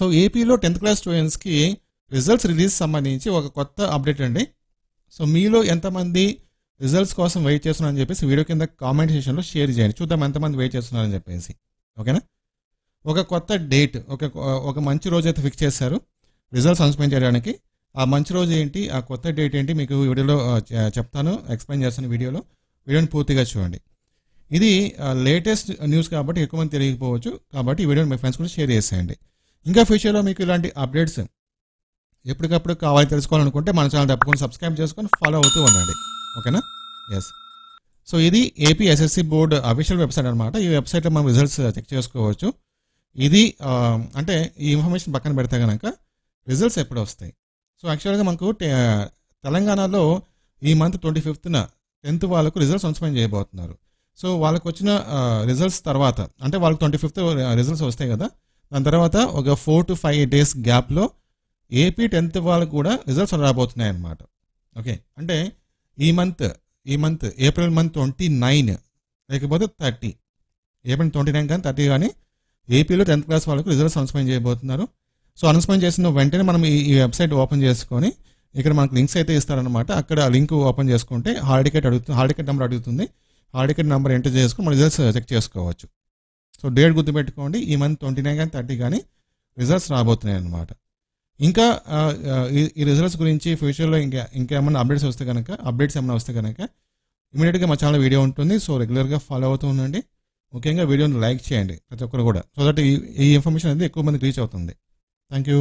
So ఏపీలో 10th class స్టూడెంట్స్కి results release సంబంధించి ఒక కొత్త అప్డేట్ అండి. సో మీలో ఎంతమంది రిజల్ట్స్ కోసం వెయిట్ చేస్తున్నారని చెప్పేసి వీడియో కింద కామెంట్ సెక్షన్లో షేర్ చేయండి. చూద్దాం ఎంతమంది వెయిట్ చేస్తున్నారని చెప్పేసి. ఓకేనా? ఒక కొత్త డేట్, ఒక మంచి రోజు అయితే ఫిక్స్ చేశారు రిజల్ట్స్ అనౌన్స్మెంట్ చేయడానికి. ఆ మంచి రోజు ఏంటి, ఆ కొత్త డేట్ ఏంటి మీకు వీడియోలో చెప్తాను, ఎక్స్ప్లెయిన్ చేస్తాను వీడియోని పూర్తిగా చూడండి. ఇది లేటెస్ట్ న్యూస్ కాబట్టి ఎక్కువ మంది తెలియకపోవచ్చు, కాబట్టి ఈ వీడియోని మీ ఫ్రెండ్స్ కూడా షేర్ చేసేయండి. ఇంకా ఫ్యూచర్లో మీకు ఇలాంటి అప్డేట్స్ ఎప్పటికప్పుడు కావాలి తెలుసుకోవాలనుకుంటే మన ఛానల్ తప్పకుండా సబ్స్క్రైబ్ చేసుకొని ఫాలో అవుతూ ఉండండి. ఓకేనా? ఎస్. సో ఇది AP SSC board official website అనమాట. ఈ వెబ్సైట్లో మనం రిజల్ట్స్ చెక్ చేసుకోవచ్చు. ఇది అంటే ఈ ఇన్ఫర్మేషన్ పక్కన పెడితే కనుక రిజల్ట్స్ ఎప్పుడు వస్తాయి. సో యాక్చువల్గా మనకు తెలంగాణలో ఈ మంత్ 25న 10th వాళ్ళకు రిజల్ట్స్ అనౌన్స్మెంట్ చేయబోతున్నారు. సో వాళ్ళకు వచ్చిన రిజల్ట్స్ తర్వాత అంటే వాళ్ళకి 25th రిజల్ట్స్ వస్తాయి కదా, దాని తర్వాత ఒక 4 to 5 days గ్యాప్లో ఏపీ 10th వాళ్ళకు కూడా రిజల్ట్స్ రాబోతున్నాయి అన్నమాట. ఓకే, అంటే ఈ మంత్ ఏప్రిల్ మంత్ 29 లేకపోతే 30, ఏప్రిల్ 29 కానీ 30 కానీ ఏపీలో 10th క్లాస్ వాళ్ళకు రిజల్ట్స్ అనౌన్స్మెంట్ చేయబోతున్నారు. సో అనౌన్స్మెంట్ చేసిన వెంటనే మనం ఈ వెబ్సైట్ ఓపెన్ చేసుకొని ఇక్కడ మనకు లింక్స్ అయితే ఇస్తారనమాట. అక్కడ లింక్ ఓపెన్ చేసుకుంటే హాల్ టికెట్ నెంబర్ అడుగుతుంది. హాల్ టికెట్ నెంబర్ ఎంటర్ చేసుకుని మన రిజల్ట్స్ చెక్ చేసుకోవచ్చు. సో డేట్ గుర్తుపెట్టుకోండి, ఈ మంత్ 29 కానీ 30 కానీ రిజల్ట్స్ రాబోతున్నాయి అన్నమాట. ఇంకా ఈ రిజల్ట్స్ గురించి ఫ్యూచర్లో ఇంకేమైనా అప్డేట్స్ ఏమైనా వస్తే కనుక ఇమీడియట్గా మా ఛానల్ వీడియో ఉంటుంది. సో రెగ్యులర్గా ఫాలో అవుతూ ఉండండి. ముఖ్యంగా వీడియోని లైక్ చేయండి ప్రతి ఒక్కరు కూడా, సో దట్ ఈ ఇన్ఫర్మేషన్ అనేది ఎక్కువ మందికి రీచ్ అవుతుంది. Thank you.